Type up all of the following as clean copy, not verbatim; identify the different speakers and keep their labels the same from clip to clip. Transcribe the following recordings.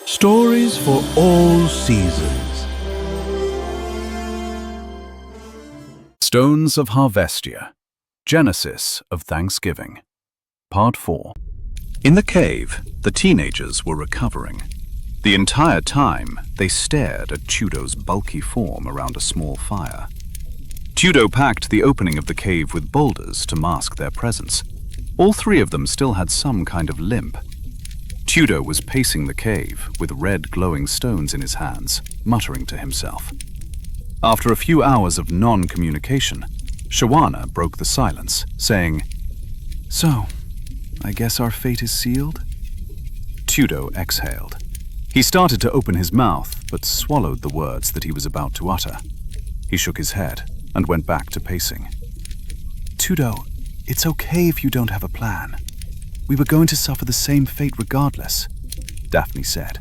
Speaker 1: Stories for all seasons. Stones of Harvestia. Genesis of Thanksgiving. Part 4. In the cave, the teenagers were recovering. The entire time, they stared at Tudo's bulky form around a small fire. Tudo packed the opening of the cave with boulders to mask their presence. All three of them still had some kind of limp. Tudo was pacing the cave with red glowing stones in his hands, muttering to himself. After a few hours of non-communication, Shawana broke the silence, saying, "So, I guess our fate is sealed?" Tudo exhaled. He started to open his mouth, but swallowed the words that he was about to utter. He shook his head and went back to pacing. "Tudo, it's okay if you don't have a plan. We were going to suffer the same fate regardless," Daphne said.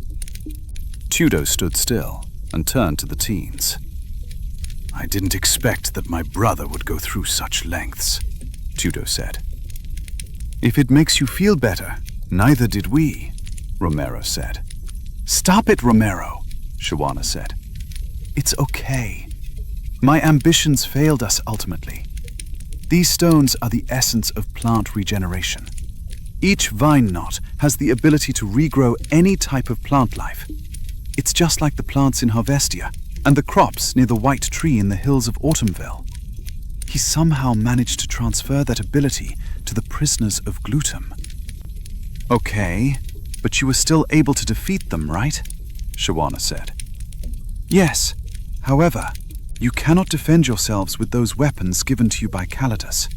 Speaker 1: Tudo stood still and turned to the teens. "I didn't expect that my brother would go through such lengths," Tudo said. "If it makes you feel better, neither did we," Romero said. "Stop it, Romero," Shawana said. "It's okay. My ambitions failed us ultimately. These stones are the essence of plant regeneration. Each vine knot has the ability to regrow any type of plant life. It's just like the plants in Harvestia and the crops near the white tree in the hills of Autumnville. He somehow managed to transfer that ability to the prisoners of Glutum." "Okay, but you were still able to defeat them, right?" Shawana said. "Yes. However, you cannot defend yourselves with those weapons given to you by Calidus."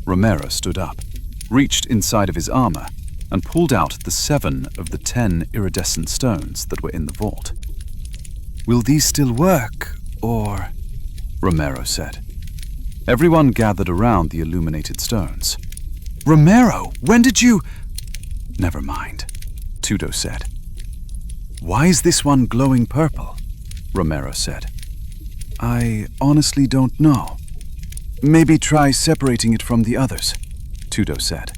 Speaker 1: Romero stood up, reached inside of his armor, and pulled out the 7 of the 10 iridescent stones that were in the vault. "Will these still work, or?" Romero said. Everyone gathered around the illuminated stones. "Romero, when did you—" "Never mind," Tudo said. "Why is this one glowing purple?" Romero said. "I honestly don't know. Maybe try separating it from the others," Tudo said.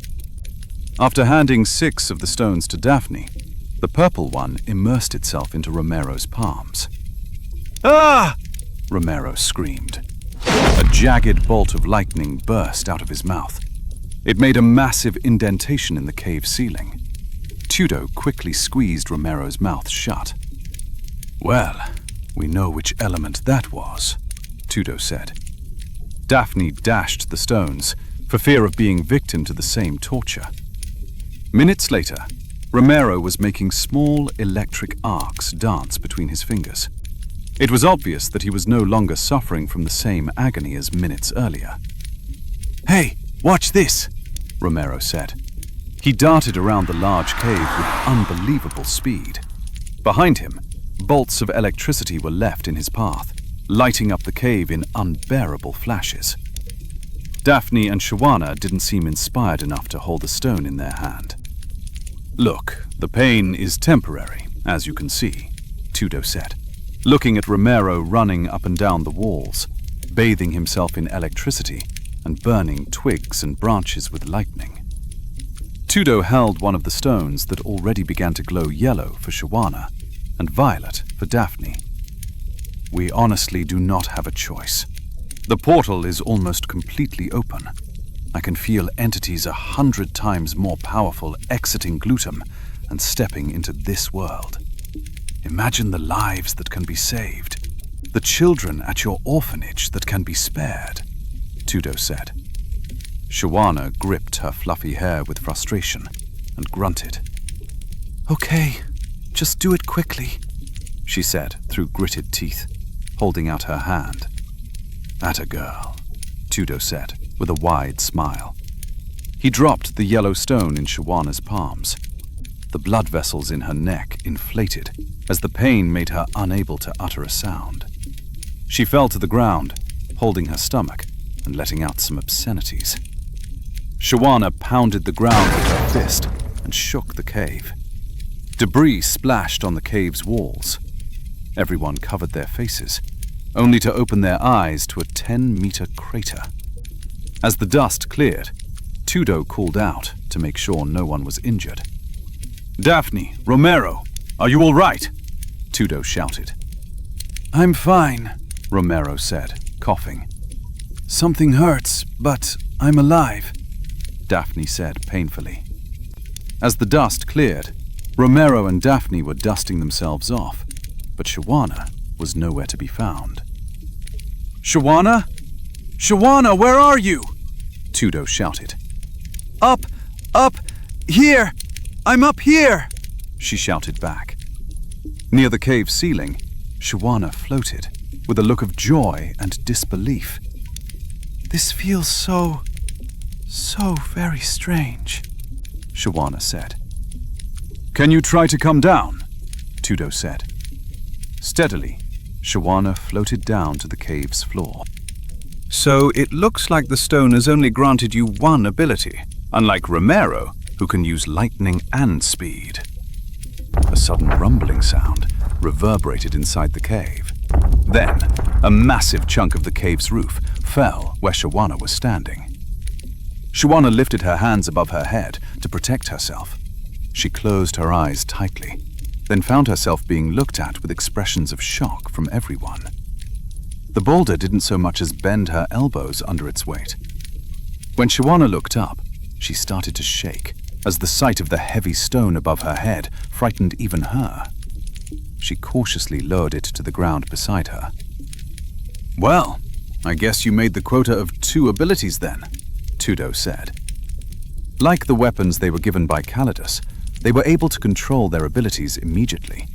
Speaker 1: After handing 6 of the stones to Daphne, the purple one immersed itself into Romero's palms. "Ah!" Romero screamed. A jagged bolt of lightning burst out of his mouth. It made a massive indentation in the cave ceiling. Tudo quickly squeezed Romero's mouth shut. "Well, we know which element that was," Tudo said. Daphne dashed the stones, for fear of being victim to the same torture. Minutes later, Romero was making small electric arcs dance between his fingers. It was obvious that he was no longer suffering from the same agony as minutes earlier. "Hey, watch this," Romero said. He darted around the large cave with unbelievable speed. Behind him, bolts of electricity were left in his path, lighting up the cave in unbearable flashes. Daphne and Shawana didn't seem inspired enough to hold a stone in their hand. "Look, the pain is temporary, as you can see," Tudo said, looking at Romero running up and down the walls, bathing himself in electricity and burning twigs and branches with lightning. Tudo held one of the stones that already began to glow yellow for Shawana and violet for Daphne. "We honestly do not have a choice. The portal is almost completely open. I can feel entities 100 times more powerful exiting Glutum and stepping into this world. Imagine the lives that can be saved, the children at your orphanage that can be spared," Tudo said. Shawana gripped her fluffy hair with frustration and grunted. "Okay, just do it quickly," she said through gritted teeth, holding out her hand. "Atta girl," Tudo said with a wide smile. He dropped the yellow stone in Shawana's palms. The blood vessels in her neck inflated as the pain made her unable to utter a sound. She fell to the ground, holding her stomach and letting out some obscenities. Shawana pounded the ground with her fist and shook the cave. Debris splashed on the cave's walls. Everyone covered their faces, only to open their eyes to a 10-meter crater. As the dust cleared, Tudo called out to make sure no one was injured. "Daphne, Romero, Are you all right? Tudo shouted.
Speaker 2: I'm fine, Romero said, coughing. Something hurts, but I'm alive, Daphne said painfully. As the dust cleared, Romero and Daphne were dusting themselves off, but Shawana was nowhere to be found. Shawana? Shawana, where are you? Tudo shouted. Up, here! I'm up here! She shouted back. Near the cave ceiling, Shawana floated, with a look of joy and disbelief. This feels so very strange, Shawana said. Can you try to come down? Tudo said. Steadily, Shawana floated down to the cave's floor. So it looks like the stone has only granted you one ability, unlike Romero, who can use lightning and speed. A sudden rumbling sound reverberated inside the cave. Then, a massive chunk of the cave's roof fell where Shawana was standing. Shawana lifted her hands above her head to protect herself. She closed her eyes tightly, then found herself being looked at with expressions of shock from everyone. The boulder didn't so much as bend her elbows under its weight. When Shawana looked up, she started to shake, as the sight of the heavy stone above her head frightened even her. She cautiously lowered it to the ground beside her. Well, I guess you made the quota of 2 abilities then, Tudo said. Like the weapons they were given by Calidus, they were able to control their abilities immediately.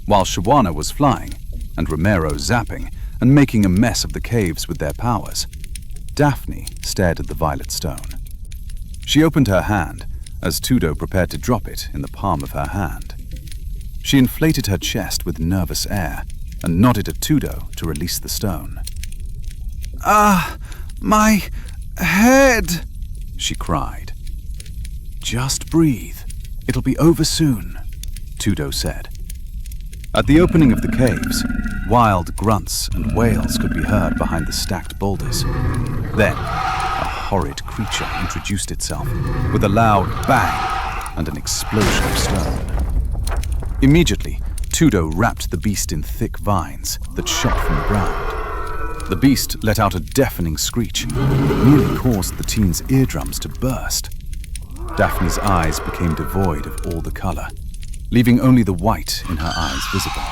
Speaker 2: While Shawana was flying, and Romero zapping, and making a mess of the caves with their powers, Daphne stared at the violet stone. She opened her hand as Tudo prepared to drop it in the palm of her hand. She inflated her chest with nervous air and nodded at Tudo to release the stone. "Ah, my head!" she cried. "Just breathe. It'll be over soon," Tudo said. At the opening of the caves, wild grunts and wails could be heard behind the stacked boulders. Then, a horrid creature introduced itself with a loud bang and an explosion of stone. Immediately, Tudo wrapped the beast in thick vines that shot from the ground. The beast let out a deafening screech that nearly caused the teen's eardrums to burst. Daphne's eyes became devoid of all the color, leaving only the white in her eyes visible.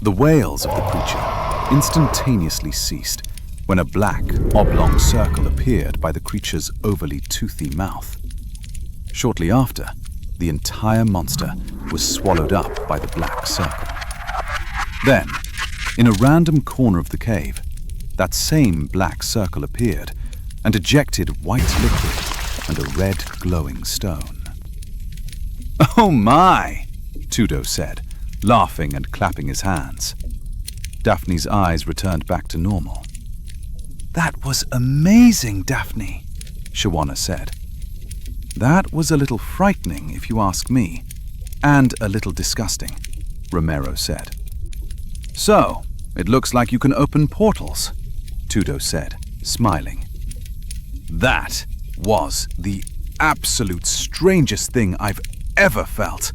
Speaker 2: The wails of the creature instantaneously ceased when a black, oblong circle appeared by the creature's overly toothy mouth. Shortly after, the entire monster was swallowed up by the black circle. Then, in a random corner of the cave, that same black circle appeared and ejected white liquid and a red glowing stone. "Oh my!" Tudo said, laughing and clapping his hands. Daphne's eyes returned back to normal. "That was amazing, Daphne," Shawana said. "That was a little frightening, if you ask me, and a little disgusting," Romero said. "So, it looks like you can open portals," Tudo said, smiling. "That was the absolute strangest thing I've ever felt.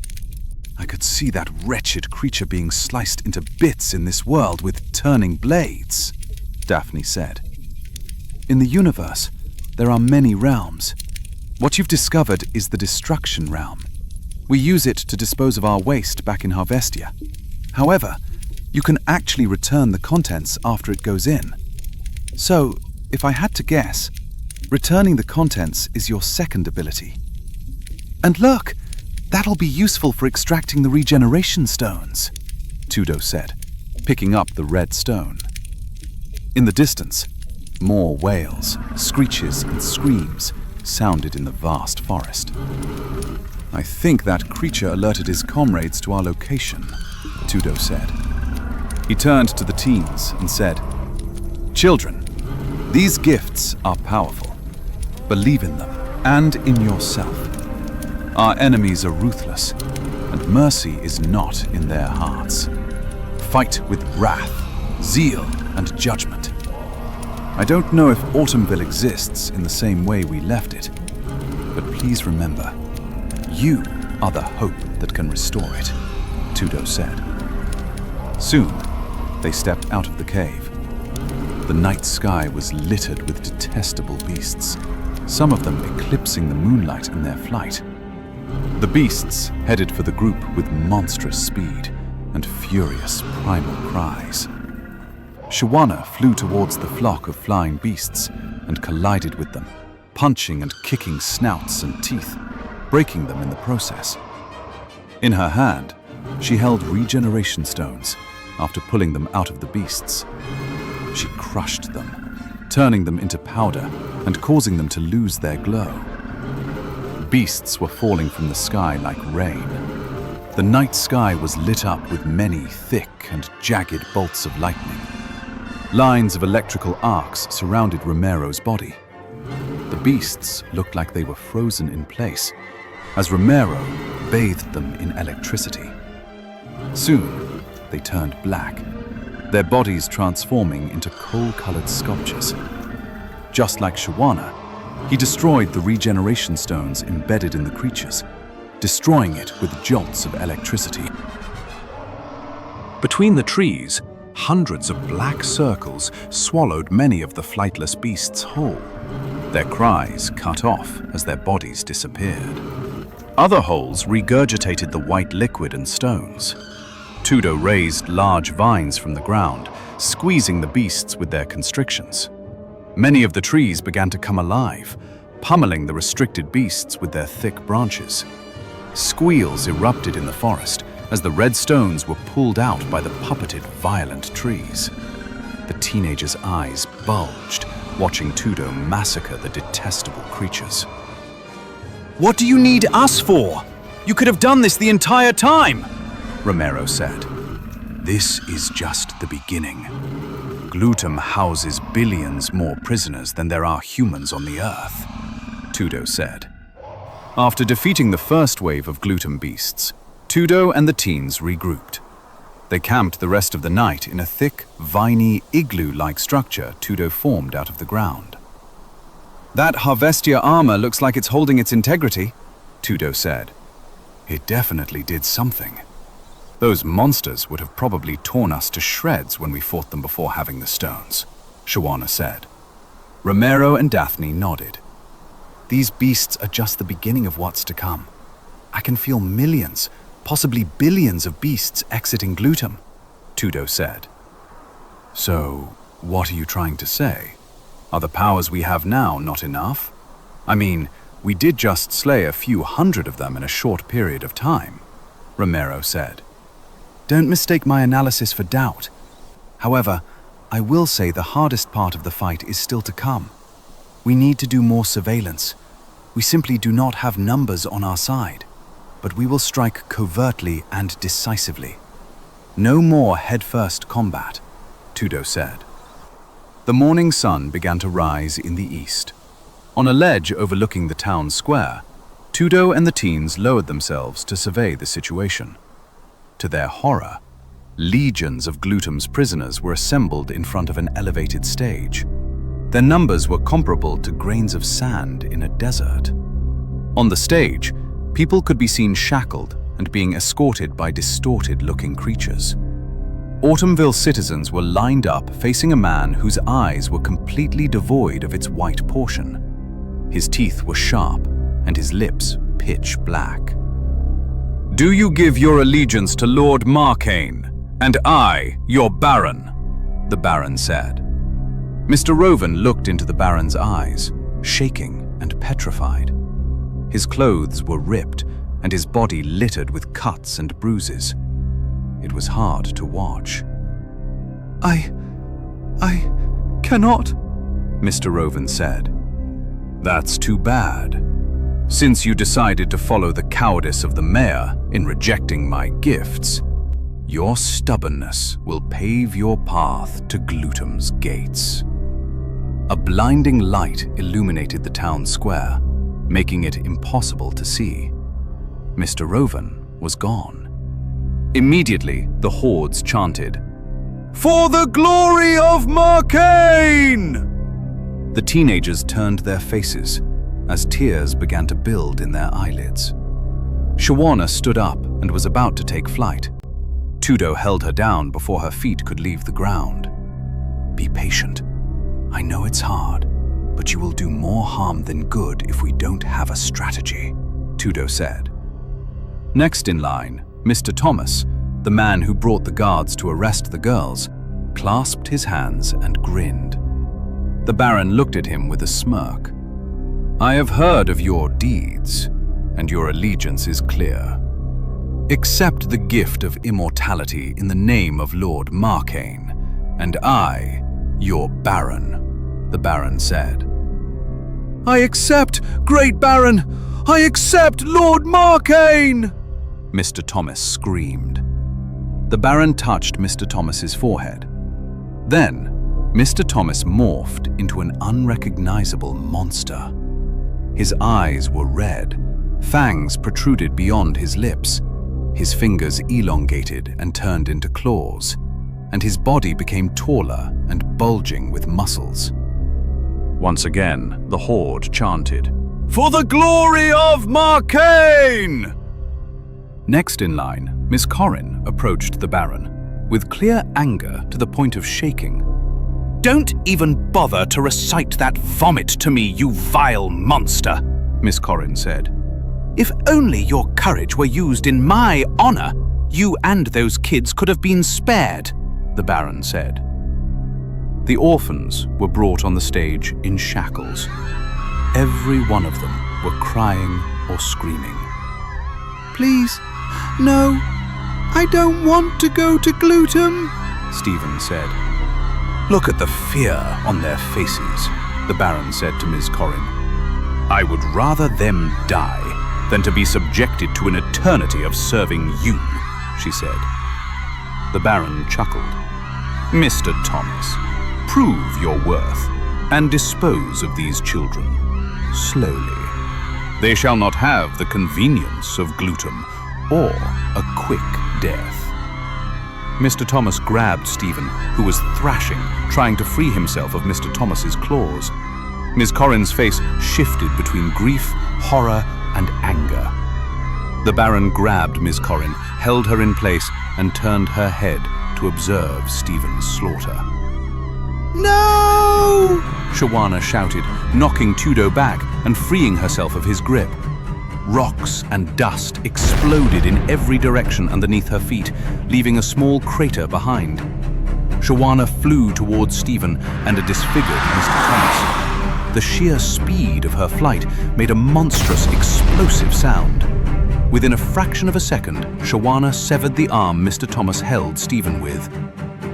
Speaker 2: I could see that wretched creature being sliced into bits in this world with turning blades," Daphne said. "In the universe, there are many realms. What you've discovered is the destruction realm. We use it to dispose of our waste back in Harvestia. However, you can actually return the contents after it goes in. So, if I had to guess, returning the contents is your second ability. And look, that'll be useful for extracting the regeneration stones," Tudo said, picking up the red stone. In the distance, more wails, screeches, and screams sounded in the vast forest. "I think that creature alerted his comrades to our location," Tudo said. He turned to the teens and said, "Children, these gifts are powerful. Believe in them and in yourself. Our enemies are ruthless, and mercy is not in their hearts. Fight with wrath, zeal, and judgment. I don't know if Autumnville exists in the same way we left it, but please remember, you are the hope that can restore it." Tudo said. Soon, they stepped out of the cave. The night sky was littered with detestable beasts, some of them eclipsing the moonlight in their flight. The beasts headed for the group with monstrous speed and furious primal cries. Shawana flew towards the flock of flying beasts and collided with them, punching and kicking snouts and teeth, breaking them in the process. In her hand, she held regeneration stones after pulling them out of the beasts. She crushed them, turning them into powder and causing them to lose their glow. Beasts were falling from the sky like rain. The night sky was lit up with many thick and jagged bolts of lightning. Lines of electrical arcs surrounded Romero's body. The beasts looked like they were frozen in place, as Romero bathed them in electricity. Soon, they turned black, their bodies transforming into coal-colored sculptures. Just like Shawana, he destroyed the regeneration stones embedded in the creatures, destroying it with jolts of electricity.
Speaker 1: Between the trees, hundreds of black circles swallowed many of the flightless beasts whole, their cries cut off as their bodies disappeared. Other holes regurgitated the white liquid and stones. Tudo raised large vines from the ground, squeezing the beasts with their constrictions. Many of the trees began to come alive, pummeling the restricted beasts with their thick branches. Squeals erupted in the forest as the red stones were pulled out by the puppeted, violent trees. The teenagers' eyes bulged, watching Tudo massacre the detestable creatures.
Speaker 2: "What do you need us for? You could have done this the entire time," Romero said.
Speaker 1: "This is just the beginning. Glutum houses billions more prisoners than there are humans on the Earth," Tudo said. After defeating the first wave of Glutum beasts, Tudo and the teens regrouped. They camped the rest of the night in a thick, viney, igloo-like structure Tudo formed out of the ground.
Speaker 2: "That Harvestia armor looks like it's holding its integrity," Tudo said.
Speaker 1: "It definitely did something. Those monsters would have probably torn us to shreds when we fought them before having the stones," Shawana said.
Speaker 2: Romero and Daphne nodded. "These beasts are just the beginning of what's to come. I can feel millions, possibly billions of beasts exiting Glutum," Tudo said.
Speaker 1: "So, what are you trying to say? Are the powers we have now not enough? I mean, we did just slay a few hundred of them in a short period of time," Romero said.
Speaker 2: "Don't mistake my analysis for doubt. However, I will say the hardest part of the fight is still to come. We need to do more surveillance. We simply do not have numbers on our side, but we will strike covertly and decisively. No more head-first combat," Tudo said. The morning sun began to rise in the east. On a ledge overlooking the town square, Tudo and the teens lowered themselves to survey the situation. To their horror, legions of Glutum's prisoners were assembled in front of an elevated stage. Their numbers were comparable to grains of sand in a desert. On the stage, people could be seen shackled and being escorted by distorted-looking creatures. Autumnville citizens were lined up facing a man whose eyes were completely devoid of its white portion. His teeth were sharp and his lips pitch black. "Do you give your allegiance to Lord Marcaine, and I, your Baron?" the Baron said. Mr. Roven looked into the Baron's eyes, shaking and petrified. His clothes were ripped and his body littered with cuts and bruises. It was hard to watch. I cannot," Mr. Roven said. "That's too bad. Since you decided to follow the cowardice of the mayor in rejecting my gifts, your stubbornness will pave your path to Glutum's gates." A blinding light illuminated the town square, making it impossible to see. Mr. Roven was gone. Immediately, the hordes chanted, "For the glory of Marcaine!" The teenagers turned their faces as tears began to build in their eyelids. Shawana stood up and was about to take flight, Tudo held her down before her feet could leave the ground. "Be patient. I know it's hard, but you will do more harm than good if we don't have a strategy," Tudo said. Next in line, Mr. Thomas, the man who brought the guards to arrest the girls, clasped his hands and grinned. The Baron looked at him with a smirk. "I have heard of your deeds, and your allegiance is clear. Accept the gift of immortality in the name of Lord Marcaine, and I, your Baron," the Baron said. "I accept, great Baron! I accept Lord Marcaine!" Mr. Thomas screamed. The Baron touched Mr. Thomas's forehead. Then, Mr. Thomas morphed into an unrecognizable monster. His eyes were red, fangs protruded beyond his lips, his fingers elongated and turned into claws, and his body became taller and bulging with muscles. Once again, the horde chanted, "For the glory of Marcaine!" Next in line, Miss Corrin approached the Baron, with clear anger to the point of shaking. "Don't even bother to recite that vomit to me, you vile monster," Miss Corrin said. "If only your courage were used in my honor, you and those kids could have been spared," the Baron said. The orphans were brought on the stage in shackles. Every one of them were crying or screaming. "Please, no, I don't want to go to Glutum," Stephen said. "Look at the fear on their faces," the Baron said to Ms. Corrin. "I would rather them die than to be subjected to an eternity of serving you," she said. The Baron chuckled. "Mr. Thomas, prove your worth and dispose of these children slowly. They shall not have the convenience of Glutum or a quick death." Mr. Thomas grabbed Stephen, who was thrashing, trying to free himself of Mr. Thomas's claws. Ms. Corrin's face shifted between grief, horror, and anger. The Baron grabbed Ms. Corrin, held her in place, and turned her head to observe Stephen's slaughter. "No!" Shawana shouted, knocking Tudo back and freeing herself of his grip. Rocks and dust exploded in every direction underneath her feet, leaving a small crater behind. Shawana flew towards Stephen and a disfigured Mr. Thomas. The sheer speed of her flight made a monstrous, explosive sound. Within a fraction of a second, Shawana severed the arm Mr. Thomas held Stephen with.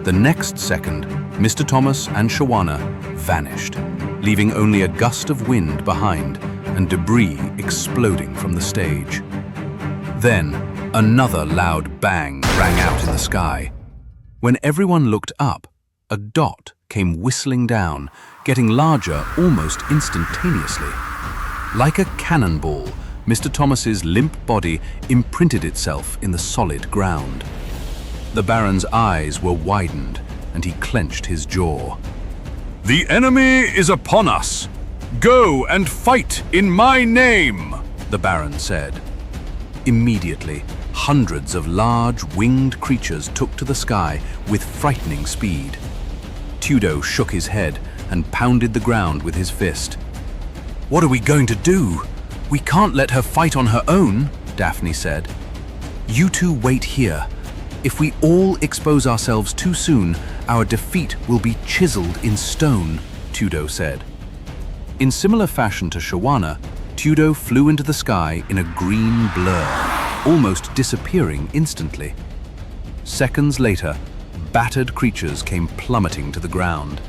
Speaker 2: The next second, Mr. Thomas and Shawana vanished, leaving only a gust of wind behind and debris exploding from the stage. Then, another loud bang rang out in the sky. When everyone looked up, a dot came whistling down, getting larger almost instantaneously. Like a cannonball, Mr. Thomas's limp body imprinted itself in the solid ground. The Baron's eyes were widened, and he clenched his jaw. "The enemy is upon us! Go and fight in my name," the Baron said. Immediately, hundreds of large, winged creatures took to the sky with frightening speed. Tudo shook his head and pounded the ground with his fist. "What are we going to do? We can't let her fight on her own," Daphne said. "You two wait here. If we all expose ourselves too soon, our defeat will be chiseled in stone," Tudo said. In similar fashion to Shawana, Tudo flew into the sky in a green blur, almost disappearing instantly. Seconds later, battered creatures came plummeting to the ground.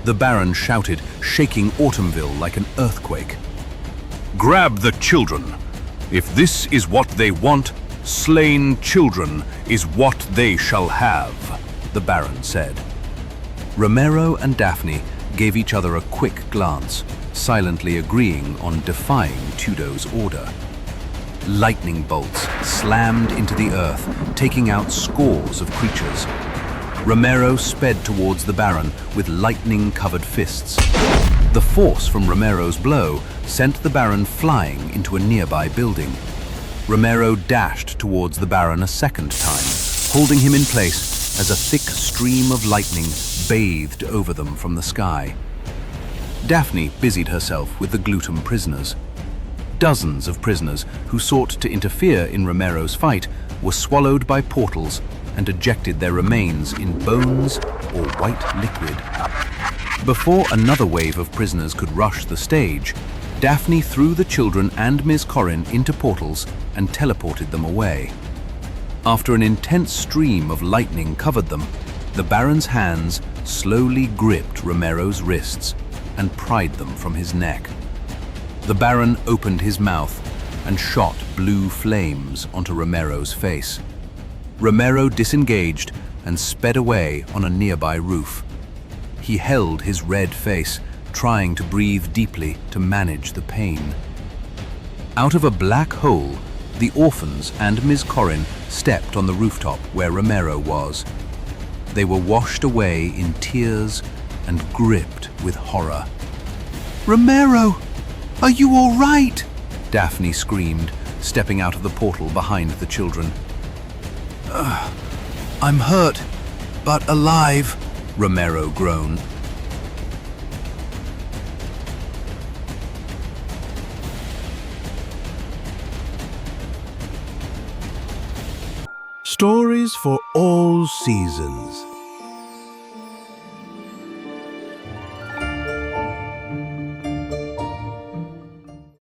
Speaker 2: The Baron shouted, shaking Autumnville like an earthquake. "Grab the children! If this is what they want, slain children is what they shall have," the Baron said. Romero and Daphne gave each other a quick glance, silently agreeing on defying Tudo's order. Lightning bolts slammed into the earth, taking out scores of creatures. Romero sped towards the Baron with lightning-covered fists. The force from Romero's blow sent the Baron flying into a nearby building. Romero dashed towards the Baron a second time,
Speaker 1: holding him in place as a thick stream of lightning bathed over them from the sky. Daphne busied herself with the Glutum prisoners. Dozens of prisoners who sought to interfere in Romero's fight were swallowed by portals and ejected their remains in bones or white liquid. Before another wave of prisoners could rush the stage, Daphne threw the children and Ms. Corrin into portals and teleported them away. After an intense stream of lightning covered them, the Baron's hands slowly gripped Romero's wrists and pried them from his neck. The Baron opened his mouth and shot blue flames onto Romero's face. Romero disengaged and sped away on a nearby roof. He held his red face, trying to breathe deeply to manage the pain. Out of a black hole, the orphans and Ms. Corrin stepped on the rooftop where Romero was. They were washed away in tears and gripped with horror. "Romero, are you all right?" Daphne screamed, stepping out of the portal behind the children. "I'm hurt, but alive," Romero groaned.
Speaker 3: Stories for all seasons.